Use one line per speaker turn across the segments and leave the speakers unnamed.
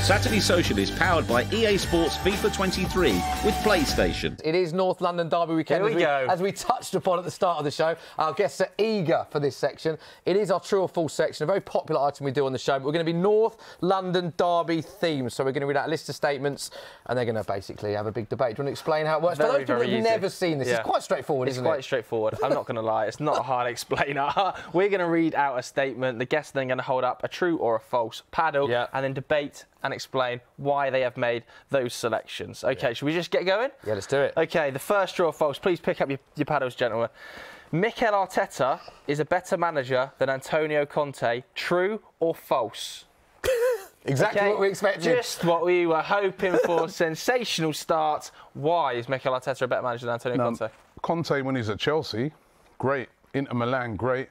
Saturday Social is powered by EA Sports FIFA 23 with PlayStation.
It is North London Derby weekend. As we touched upon at the start of the show, our guests are eager for this section. It is our true or false section, a very popular item we do on the show. But we're going to be North London Derby themed. So we're going to read out a list of statements and they're going to basically have a big debate. Do you want to explain how it works? For those people who've never seen this, it's quite straightforward, isn't it?
It's quite straightforward. I'm not going to lie. It's not a hard explainer. We're going to read out a statement. The guests are then going to hold up a true or a false paddle and then debate and explain why they have made those selections. OK, should we just get going?
Yeah, let's do it. OK,
the first true or false. Please pick up your paddles, gentlemen. Mikel Arteta is a better manager than Antonio Conte. True or false?
Exactly what we expected.
Just what we were hoping for. Sensational start. Why is Mikel Arteta a better manager than Antonio Conte?
Conte, when he's at Chelsea, great. Inter Milan, great.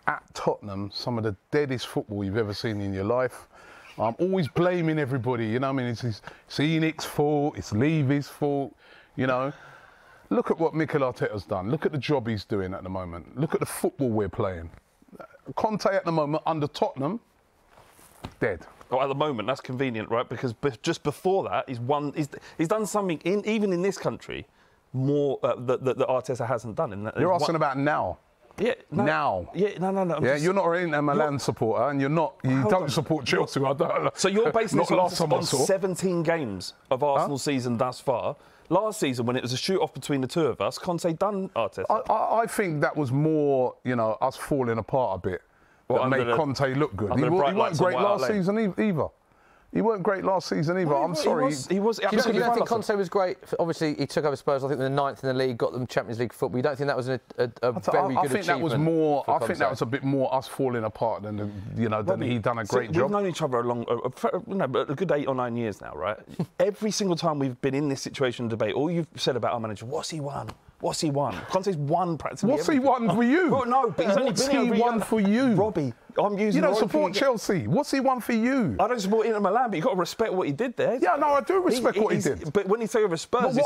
At Tottenham, some of the deadest football you've ever seen in your life. I'm always blaming everybody, you know what I mean? It's Enix's fault, it's Levy's fault, you know. Look at what Mikel Arteta's done. Look at the job he's doing at the moment. Look at the football we're playing. Conte at the moment, under Tottenham, dead.
Oh, at the moment, that's convenient, right? Because just before that, he's done something, even in this country, more that Arteta hasn't done.
You're asking about now.
Yeah, no,
now.
Yeah, no.
You're not an Inter Milan supporter, and you don't support Chelsea.
So you're basing this on 17 games of Arsenal season thus far. Last season, when it was a shoot-off between the two of us, Conte done Arteta.
I think that was more, you know, us falling apart a bit that made Conte look good. He weren't great last season either. He weren't great last season either. I'm sorry.
He was.
You don't think Conte was great? Obviously, he took over Spurs. I think they're 9th in the league, got them Champions League football. You don't think that was a very good achievement? I think that was more. I think that was a bit more us falling apart than than he done a great job.
We've known each other a good 8 or 9 years now, right? Every single time we've been in this situation debate, all you've said about our manager, what's he won? What's he won? Conte's won practically everything.
What's he won for you?
Well, no, but he's only
what's he won for you?
Robbie, I'm using.
You don't support Chelsea. What's he won for you?
I don't support Inter Milan, but you've got to respect what he did there.
Yeah, no, I do respect what he did.
But when he took over Spurs,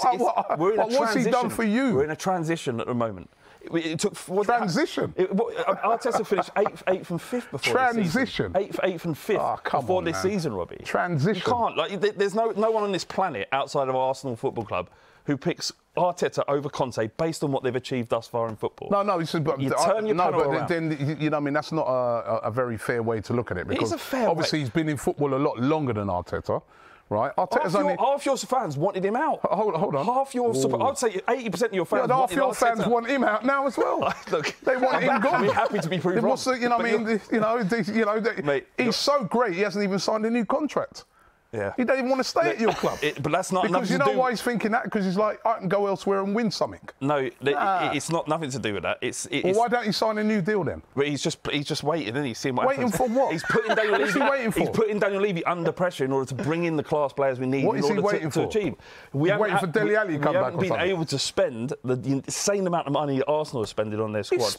we're in a transition.
What's he done for you?
We're in a transition at the moment. It took
transition.
Arteta finished 8th and 5th before
transition.
This season. 8th and 5th before this season, Robbie.
Transition.
You can't. Like, there's no one on this planet outside of Arsenal Football Club who picks Arteta over Conte based on what they've achieved thus far in football.
No,
you turn your panel around.
Then you know, I mean, that's not a very fair way to look at it, because
it is a fair
obviously he's been in football a lot longer than Arteta. Right,
half your fans wanted him out.
Hold on.
Half your I'd say 80% of your fans.
Yeah, half your fans want him out now as well.
Look,
they want him gone.
We're happy to be proved wrong.
You know what I mean? Mate, he's so great. He hasn't even signed a new contract. Yeah. He doesn't even want to stay at your club.
But that's not
because you know why he's thinking that? Because he's like, I can go elsewhere and win something.
No, it's not nothing to do with that.
Well, why don't you sign a new deal then?
But he's just waiting, isn't he? Seeing what
waiting
happens.
for what?
He's putting Daniel Levy.
What's he waiting for?
He's putting Daniel Levy under pressure in order to bring in the class players we need.
What is he waiting for?
To achieve.
He's waiting for Dele Alli to come back.
We haven't been able to spend the insane amount of money Arsenal have spent on their squad.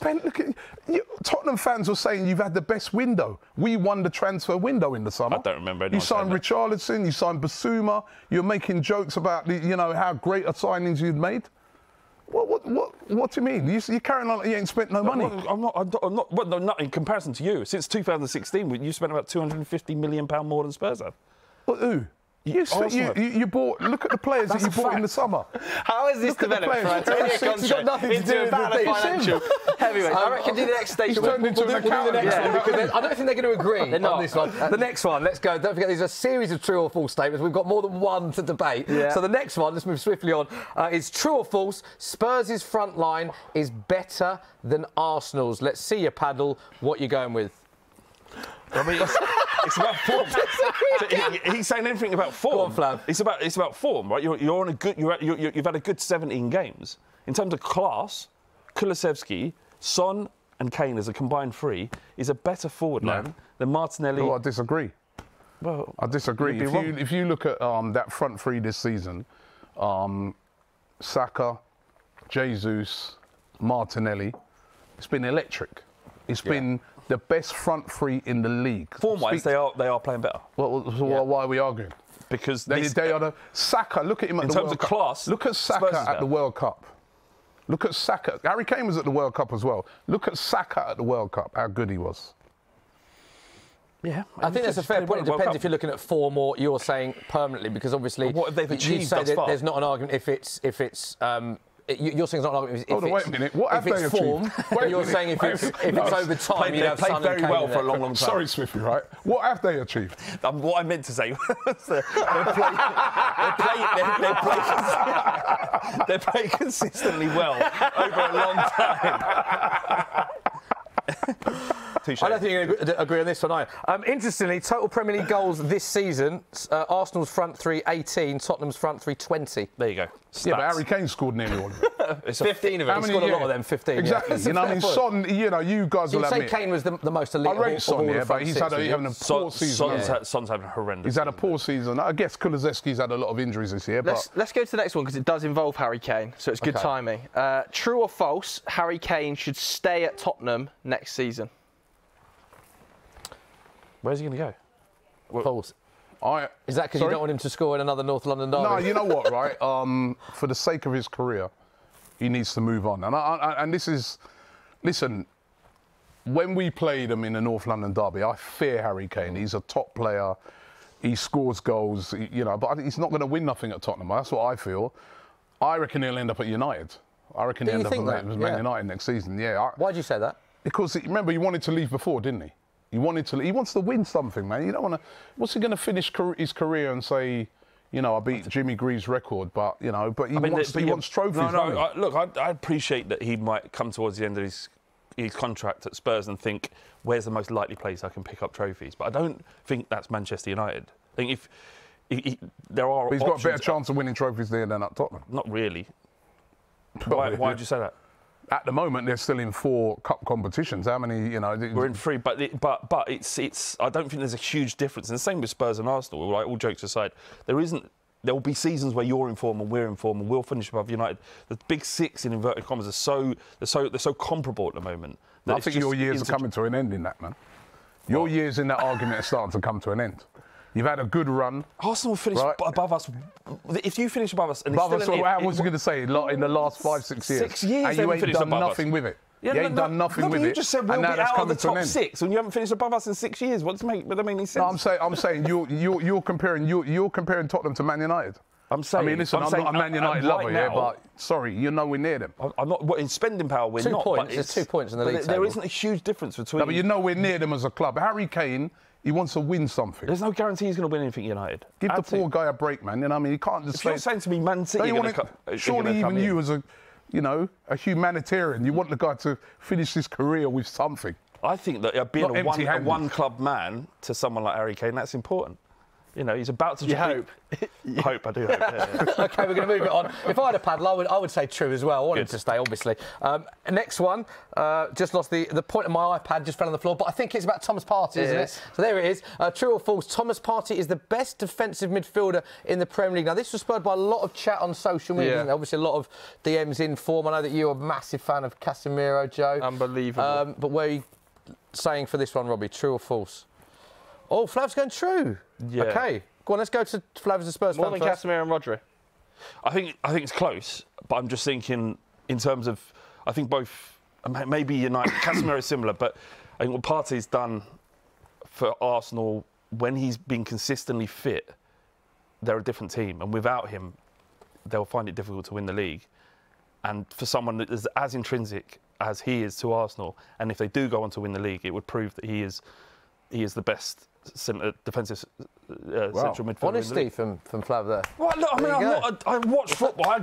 Tottenham fans were saying you've had the best window. We won the transfer window in the summer.
I don't remember.
You signed Richarlison. You signed Basuma. You're making jokes about how great a signings you'd made. What do you mean? You're carrying on like you ain't spent no money.
I'm not. Well, not in comparison to you. Since 2016, you spent about £250 million more than Spurs have.
Well, who? You bought. Look at the players that you bought in the summer.
How has this developed for Antonio Conte?
Got nothing to do with the
financial heavyweight. I reckon do the next station.
Turned into an accountant.
I don't think they're going to agree on this one. The next one, let's go. Don't forget, there's a series of true or false statements. We've got more than one to debate. Yeah. So the next one, let's move swiftly on, is true or false. Spurs' front line is better than Arsenal's. Let's see your paddle. What you going with?
I mean, it's about form. He's saying anything about form.
Go on, Flav. It's
about form, right? You're on a good. You've had a good 17 games in terms of class. Kulusevski, Son, and Kane as a combined 3 is a better forward line than Martinelli.
Oh, I disagree. Well, I disagree. If you look at that front 3 this season, Saka, Jesus, Martinelli, it's been electric. It's been the best front 3 in the league.
Form-wise, they are playing better.
Well, why are we arguing?
Because
they are the Saka. Look at him at the World Cup.
In terms of class,
look at Saka at the World Cup. Look at Saka. Harry Kane was at the World Cup as well. Look at Saka at the World Cup. How good he was.
Yeah,
I think that's a fair point. It depends if you're looking at form or you're saying permanently, because obviously
what have they achieved
you say
thus far?
There's not an argument if it's you're saying it's not an argument if
wait a minute. What have
it's
they
form.
achieved?
But you're saying if it's over time, you have
played
Son
very
and
well
Kane
for a long time.
Sorry, Smithy, right? What have they achieved?
What I meant to say was they play consistently well over a long time.
I don't think you agree on this one either. Interestingly, total Premier League goals this season, Arsenal's front three 18, Tottenham's front three 20.
There you go.
Stats. Yeah, but Harry Kane scored nearly all of them.
It's 15 of them.
He's got a lot of them, 15.
Exactly.
Yeah.
You know, I mean, Son, you guys will admit.
You'd say Kane was the most elite
I rate Son,
of all
but he's having a poor season.
Son's having a horrendous
He's had a poor season. I guess Kulusevski's had a lot of injuries this year.
Let's go to the next one, because it does involve Harry Kane, so it's good timing. True or false, Harry Kane should stay at Tottenham next season?
Where's he going to go?
False. Is that because you don't want him to score in another North London derby?
No, you know what, right? For the sake of his career, he needs to move on. And this is, listen, when we played him in the North London derby, I fear Harry Kane. He's a top player. He scores goals, but he's not going to win nothing at Tottenham. That's what I feel. I reckon he'll end up at United. I reckon he'll end up at Man United next season. Yeah.
Why do you say that?
Because remember, he wanted to leave before, didn't he? He wants to win something, man. You don't want to. What's he going to finish his career and say, I beat Jimmy Greaves' record, but he wants trophies.
Look, I appreciate that he might come towards the end of his contract at Spurs and think, where's the most likely place I can pick up trophies? But I don't think that's Manchester United. I think if there are,
he's got a better chance of winning trophies there than at Tottenham.
Not really. Why would you say that?
At the moment, they're still in 4 cup competitions. How many,
We're in 3, but it's. I don't think there's a huge difference. And the same with Spurs and Arsenal. Like, all jokes aside, there will be seasons where you're in form and we're in form and we'll finish above United. The big 6 in inverted commas are so comparable at the moment.
I think your years are coming to an end in that, man. Your years in that argument are starting to come to an end. You've had a good run.
Arsenal finished above us. If you finish above us, and
above us, what was you going to say? In the last 5-6 years,
6 years,
and you ain't done nothing with it.
Yeah,
you ain't done nothing with it.
You just said we'll be out of the top 6, and you haven't finished above us in 6 years. What does that make any sense?
No, I'm saying you're comparing Tottenham to Man United.
I'm saying.
I mean, listen, I'm not a Man United lover, but sorry, you're nowhere near them.
I'm not. In spending power, we're
2
not.
points. There's 2 points in the league table.
There isn't a huge difference between.
No, but you're nowhere near them as a club. Harry Kane. He wants to win something.
There's no guarantee he's going to win anything United.
Give the poor guy a break, man. I mean, he can't just
say... If you're saying to me, Man City...
Surely even you as a humanitarian, you want the guy to finish his career with something.
I think that being a one-club man to someone like Harry Kane, that's important. He's about to...
You hope.
I do hope. Yeah.
OK, we're going to move it on. If I had a paddle, I would say true as well. I want him to stay, obviously. Next one, just lost the point of my iPad, just fell on the floor, but I think it's about Thomas Partey, isn't it? So there it is. True or false, Thomas Partey is the best defensive midfielder in the Premier League. Now, this was spurred by a lot of chat on social media, isn't it? Obviously, a lot of DMs in form. I know that you're a massive fan of Casemiro, Joe.
Unbelievable.
But where are you saying for this one, Robbie? True or false? Oh, Flav's going true.
Yeah.
OK. Go on, let's go to Flav as a Spurs fan
More than Casemiro and Rodri.
I think it's close, but I'm just thinking in terms of... I think both... Maybe United... Casemiro is similar, but I think what Partey's done for Arsenal, when he's been consistently fit, they're a different team. And without him, they'll find it difficult to win the league. And for someone that is as intrinsic as he is to Arsenal, and if they do go on to win the league, it would prove that he is the best defensive central midfielder.
Honesty from Flav there.
Well, look, I mean, I watch football. I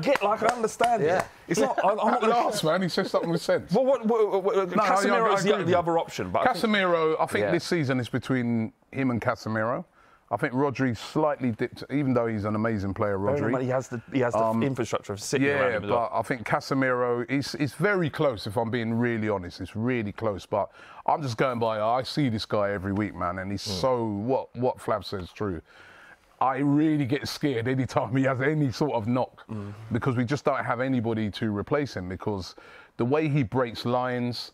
understand it. It's not. I'm not going to
ask, man. He says something with sense.
Well, Casemiro is the other option. But
Casemiro, I think this season is between him and Casemiro. I think Rodri slightly dipped, even though he's an amazing player, Rodri.
He has the infrastructure of sitting around him.
Yeah, but I think Casemiro, it's very close, if I'm being really honest. It's really close. But I'm just going by, I see this guy every week, man, and he's so, what Flav says is true. I really get scared anytime he has any sort of knock because we just don't have anybody to replace him because the way he breaks lines,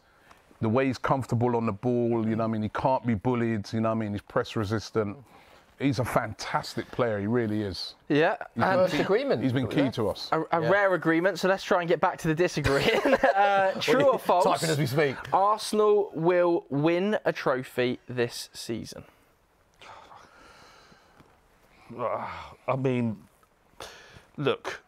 the way he's comfortable on the ball, he can't be bullied, he's press resistant. He's a fantastic player, he really is.
Yeah.
Agreement.
He's been key to us.
A rare agreement, so let's try and get back to the disagreeing. True or false?
Typing as we speak.
Arsenal will win a trophy this season.
I mean, look.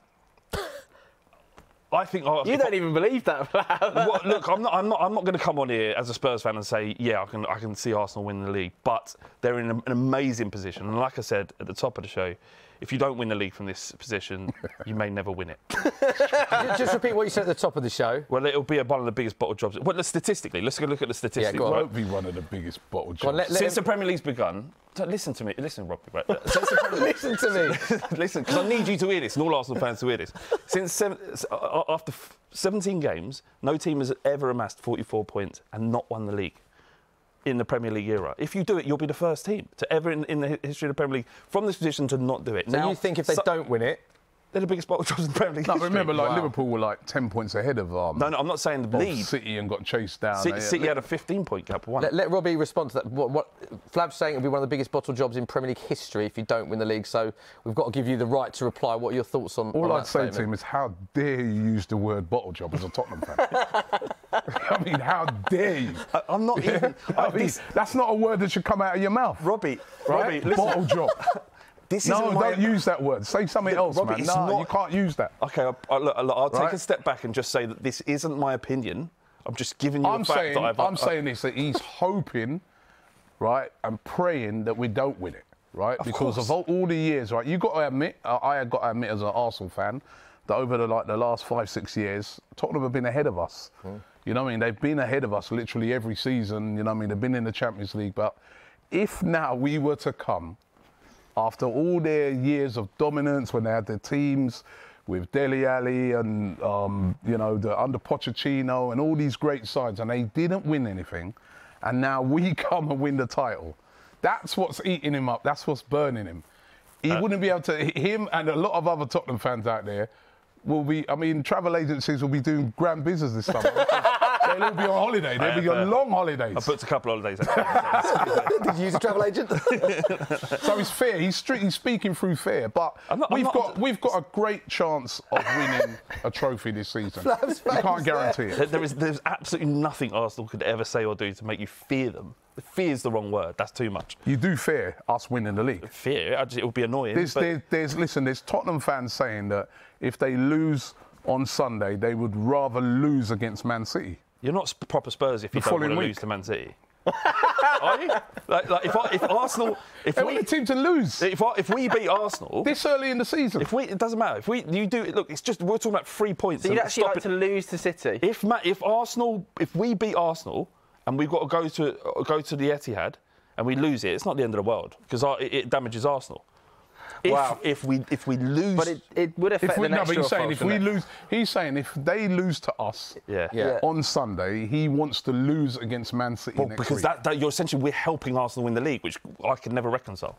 I think
you don't even believe that.
Well, look, I'm not going to come on here as a Spurs fan and say, yeah, I can see Arsenal win the league, but they're in an amazing position. And like I said at the top of the show, if you don't win the league from this position, you may never win it.
Just repeat what you said at the top of the show.
Well, it'll be one of the biggest bottle jobs. Well, statistically, let's go look at the statistics.
It won't be one of the biggest bottle jobs.
Since the Premier League's begun, listen to me. Listen, Robbie. Right?
Listen to me.
Listen, because I need you to hear this, and all Arsenal fans to hear this. After 17 games, no team has ever amassed 44 points and not won the league in the Premier League era. If you do it, you'll be the first team to ever in the history of the Premier League from this position to not do it.
So now, you think if they don't win it,
they're the biggest bottle jobs in the Premier League.
No, remember, Liverpool were like 10 points ahead of
No, I'm not saying the lead.
City and got chased down.
City had a 15-point gap.
Let Robbie respond to that. What Flav's saying, it'll be one of the biggest bottle jobs in Premier League history if you don't win the league. So we've got to give you the right to reply. What are your thoughts on
All
on
I'd say to him is, how dare you use the word bottle job as a Tottenham fan? I mean, how dare you?
I'm not even...
that's not a word that should come out of your mouth.
Robbie,
listen. Bottle job. Don't use that word. Say something else,
Robbie,
man. No, you can't use that.
OK, I'll take a step back and just say that this isn't my opinion. I'm just giving you the fact that
I'm saying this, that he's hoping, right, and praying that we don't win it, right? Because of all the years, right? You've got to admit, I have got to admit as an Arsenal fan, that over the last 5-6 years, Tottenham have been ahead of us. You know what I mean? They've been ahead of us literally every season. You know what I mean? They've been in the Champions League. But if now we were to come, after all their years of dominance, when they had their teams with Dele Alli and, under Pochettino and all these great sides, and they didn't win anything, and now we come and win the title, that's what's eating him up. That's what's burning him. He wouldn't be able to, him and a lot of other Tottenham fans out there will be, travel agencies will be doing grand business this summer. They'll be on holiday. They'll be on long holidays.
I booked a couple of holidays.
Did you use a travel agent?
So it's fair. He's speaking through fear. But we've got a great chance of winning a trophy this season. You can't guarantee it.
There's absolutely nothing Arsenal could ever say or do to make you fear them. Fear is the wrong word. That's too much.
You do fear us winning the league.
Fear? It would be annoying.
There's Tottenham fans saying that if they lose on Sunday, they would rather lose against Man City.
You're not proper Spurs if you don't want to lose to Man City. Are you? If Arsenal...
They want the team to lose.
If we beat Arsenal...
This early in the season.
It doesn't matter. Look, it's just... We're talking about 3 points.
So you'd actually like to lose to City?
If we beat Arsenal and we've got to go to the Etihad and we lose it, it's not the end of the world because it damages Arsenal. If we lose,
but it would affect the next.
But he's saying if we lose, he's saying if they lose to us on Sunday, he wants to lose against Man City next
because
week.
You're essentially we're helping Arsenal win the league, which I can never reconcile.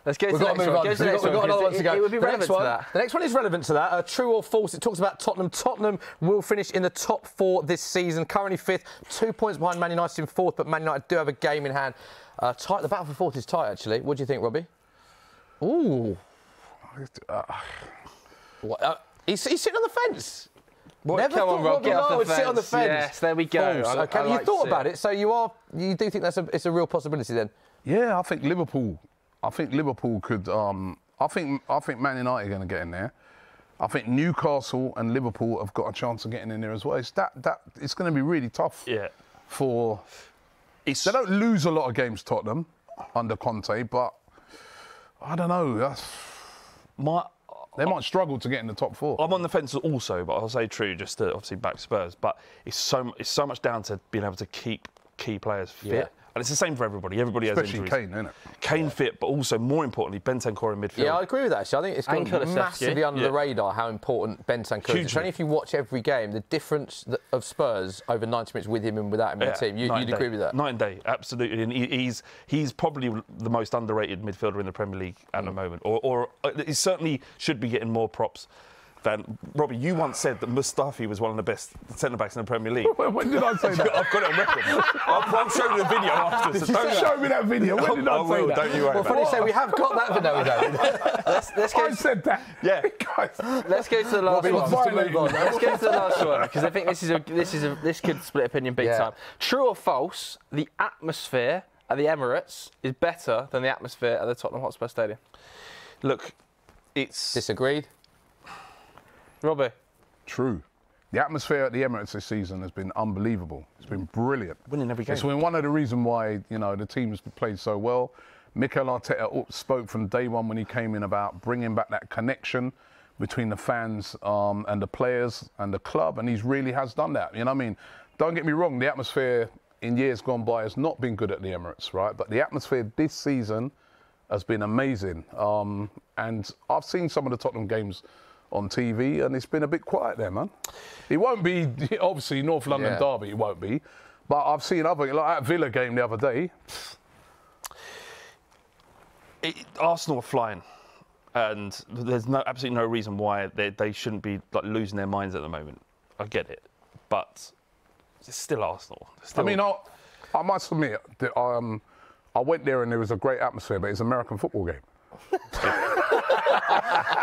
Let's go to the next one. We've got another one to go. It would be relevant to that.
The next one is relevant to that. True or false? It talks about Tottenham. Tottenham will finish in the top 4 this season. Currently 5th, 2 points behind Man United in 4th, but Man United do have a game in hand. Tight. The battle for 4th is tight, actually. What do you think, Robbie? Ooh. He's sitting on the fence.
Never thought Robbie would sit on the fence. Yes, there we go.
Okay, you thought about it, so you do think it's a real possibility then?
Yeah, I think Liverpool could. I think Man United are going to get in there. I think Newcastle and Liverpool have got a chance of getting in there as well. It's going to be really tough.
Yeah.
They don't lose a lot of games, Tottenham, under Conte, but I don't know. They might struggle to get in the top 4.
I'm on the fence also, but I'll say true, just to obviously back Spurs. But it's so much down to being able to keep key players fit. Yeah. And it's the same for everybody. Everybody has injuries.
Especially Kane, isn't it?
Kane fit, but also, more importantly, Bentancur in midfield.
Yeah, I agree with that, actually. I think it's gone massively under the radar how important Bentancur is. It's only if you watch every game, the difference of Spurs over 90 minutes with him and without him in the team. You'd agree with that?
Night and day, absolutely. And he's probably the most underrated midfielder in the Premier League at the moment. Or he certainly should be getting more props. Robbie, you once said that Mustafi was one of the best centre-backs in the Premier League.
When did I say that?
I've got it on record. I'll show you the video after.
Did you show me that video? When did I say that?
Don't you worry about it.
Well, funny we have got that video.
I said that.
Yeah.
Let's go to the last one. Let's go to the last one, because I think this could split opinion big time. True or false, the atmosphere at the Emirates is better than the atmosphere at the Tottenham Hotspur Stadium?
Look, it's...
Disagreed?
Robbie?
True. The atmosphere at the Emirates this season has been unbelievable. It's been brilliant.
Winning every game.
It's been one of the reasons why, you know, the team's played so well. Mikel Arteta spoke from day one when he came in about bringing back that connection between the fans and the players and the club, and he really has done that. You know what I mean? Don't get me wrong, the atmosphere in years gone by has not been good at the Emirates, right? But the atmosphere this season has been amazing. And I've seen some of the Tottenham games on TV, and it's been a bit quiet there, man. It won't be, obviously, North London derby, it won't be. But I've seen other, like that Villa game the other day.
Arsenal are flying, and there's absolutely no reason why they shouldn't be like losing their minds at the moment. I get it, but it's still Arsenal.
I mean, I must admit that I went there and there was a great atmosphere, but it's an American football game.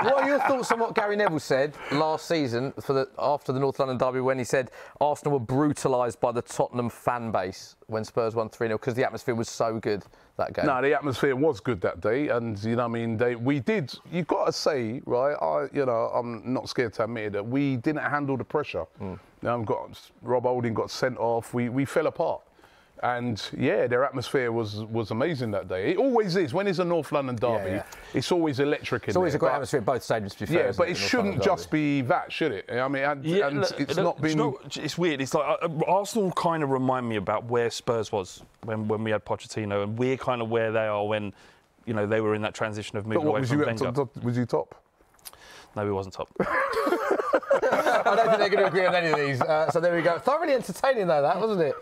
What are your thoughts on what Gary Neville said last season after the North London derby, when he said Arsenal were brutalised by the Tottenham fan base when Spurs won 3-0 because the atmosphere was so good that game?
No, the atmosphere was good that day, and you know, what I mean, we did. You've got to say, right? I'm not scared to admit it, that we didn't handle the pressure. Rob Holding got sent off. We fell apart. And yeah, their atmosphere was amazing that day. It always is. When it's a North London derby, it's always electric.
It's always a great atmosphere at both stadiums, to be fair.
Yeah, but it shouldn't just be that, should it? I mean, it's not been.
You know, it's weird. It's like Arsenal kind of remind me about where Spurs was when we had Pochettino, and we're kind of where they are when, you know, they were in that transition of moving away from Wenger.
Was you top?
No, he wasn't top.
I don't think they're going to agree on any of these. So there we go. Thoroughly entertaining, though, that, wasn't it?